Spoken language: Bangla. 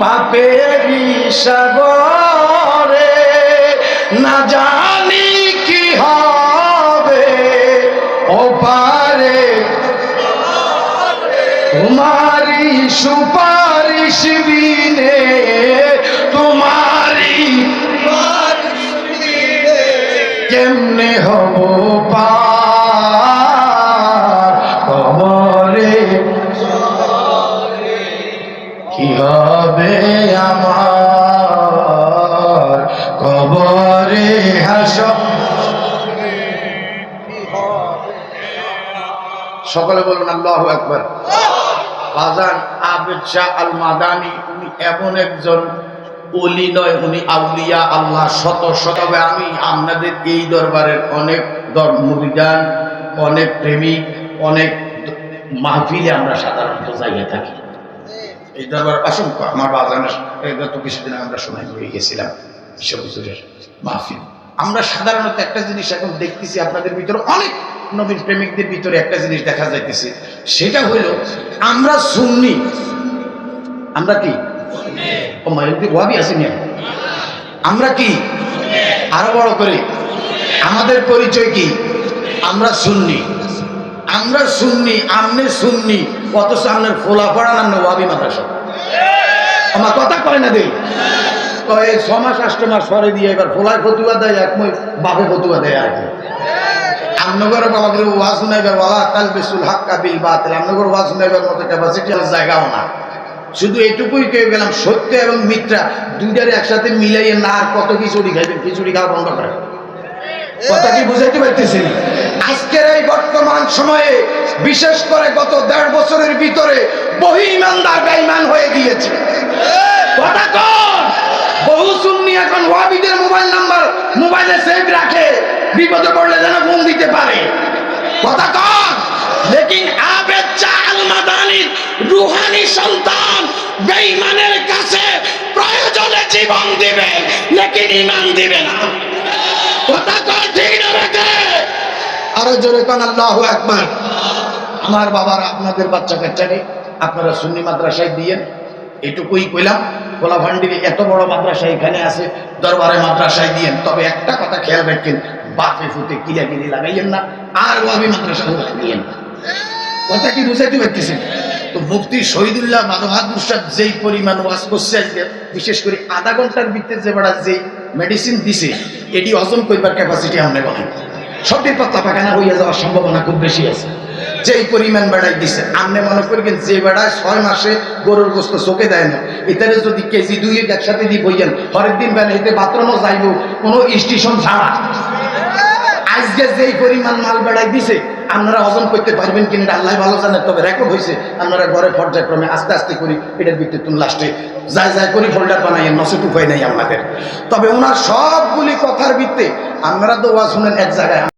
পাপেরই সাগরে, না জানি কি হবে ওপারে, তোমারি সুপারিশ বিনে, তোমারি কেমনে হব পার কবরে, কি হবে আমার কবরে হাসর। সকলে বলুন আল্লাহু আকবার। বাজান আবেদ শাহ আল মাদানী উনি এমন একজন ওলি নয়, উনি আউলিয়া আল্লাহ শত শত। তবে আমি আপনাদের এই দরবারের অনেক মুরিদান, অনেক প্রেমিক, অনেক মাহফিলে আমরা সাধারণত জায়গায় থাকি। এই দরবার অসংখ্য আমার বাজানের গত কিছুদিন আমরা সময় হয়ে গেছিলাম বিশ্ববুজুরের মাহফিল। আমরা সাধারণত একটা জিনিস এখন দেখতেছি আপনাদের ভিতরে, অনেক নবীন প্রেমিকদের ভিতরে একটা জিনিস দেখা যাইতেছে, সেটা হইল আমরা সুন্নি। আমরা কি ও মাইন্দি ওয়াবি আসেনি, আমরা কি আরো বড় করে আমাদের পরিচয় কি? আমরা সুন্নি। আমরা সুন্নি, আমনে সুন্নি, অথচ আপনার ফোলা পড়া নাম ওয়াবি মাদ্রাসা। আমার কথা কয় না দেই তো এই 6 মাস 8 মাস পরে দিয়ে এবার ফোলায় ফতুয়া দেয়, এক বাপে ফতুয়া দেয় আর কি। আমনগর বাবাকে ওয়াজ শুনাইবার ওয়ালা তালবিসুল হাক্কা বিল বাতিল, আমনগর ওয়াজ শুনাইবার মতো ক্যাপাসিটি আর জায়গাও না। শুধু এটুকুই কেউ গেলাম, সত্য এবং মিথ্যা দুইটারে একসাথে মিলাইয়ে না আর কত খিচুড়ি খাইবেন, খিচুড়ি খাওয়া বন্ধ করে। কথা কি বুঝাইতে পারতেছি? আজকের এই বর্তমান সময়ে বিশেষ করে গত 1.5 বছরের ভিতরে বহু ইমানদার বেঈমান হয়ে গিয়েছে। কথা কর, বহু সুন্নি এখন ওয়াহাবিদের মোবাইল নাম্বার মোবাইলে সেভ রাখে, বিপদে পড়লে যেন ফোন দিতে পারে। কথা কর, লেকিন আবেদ শাহ আল মাদানীর রূহানি সন্তান বেঈমানের কাছে প্রয়োজনে জীবন দিবে, লেকিন ঈমান দিবে না। কথা কর, ঠিক না বেঠে? আরো জোরে কোন আল্লাহু আকবার। আমার বাবার আপনাদের বাচ্চা কাচ্চাকে আপনারা সুন্নি মাদ্রাসায় দিয়েন, এটুকুই কইলাম। কোলা ভান্ডিরে এত বড় মাদ্রাসা এখানে আছে, দরবারে মাদ্রাসায় দিয়েন। তবে একটা কথা খেয়াল রাখেন, বাপে ফুটে কিলাকিলি লাগাইয়েন না, আর ওয়াবি মাদ্রাসা দিয়েন না। কথা কি বুঝাইতে পারতেছেন? তো মুফতি শহীদুল্লাহ মানহাদুর সাহেব যেই পরিমাণ ওয়াজ করছে আজকে, বিশেষ করে আধা ঘন্টার ভিতরে যে বেড়া যেই মেডিসিন দিছে, এটি হজম করবার ক্যাপাসিটি আমরা বলে সবটি পাতলা পায়খানা হইয়া যাওয়ার সম্ভাবনা খুব বেশি আছে। যেই পরিমাণ বেড়াই দিছে, আপনি মনে করবেন যে বেড়ায় 6 মাসে গরুর গোস্ত চোখে দেয় না, এটারে যদি কেজি 2 একসাথে দিয়ে বইয়েন, হরেক দিন বেড়াইতে বাথরুমও যাইব কোনো স্টেশন ছাড়া। আজকে যেই পরিমাণ মাল বেড়াই দিছে, আপনারা হজম করতে পারবেন কিনা আল্লাহ ভালো জানেন। তবে রেকর্ড হয়েছে, আপনারা ঘরে পর্যায়ক্রমে আস্তে আস্তে করি এটার ভিত্তিতে তুমি লাস্টে যাই করি ফোল্ডার বানাইয়েন, নসিব উপায় নাই আমাদের। তবে ওনার সবগুলি কথার ভিত্তিতে আপনারা তো ওয়াজ শুনেন এক জায়গায়।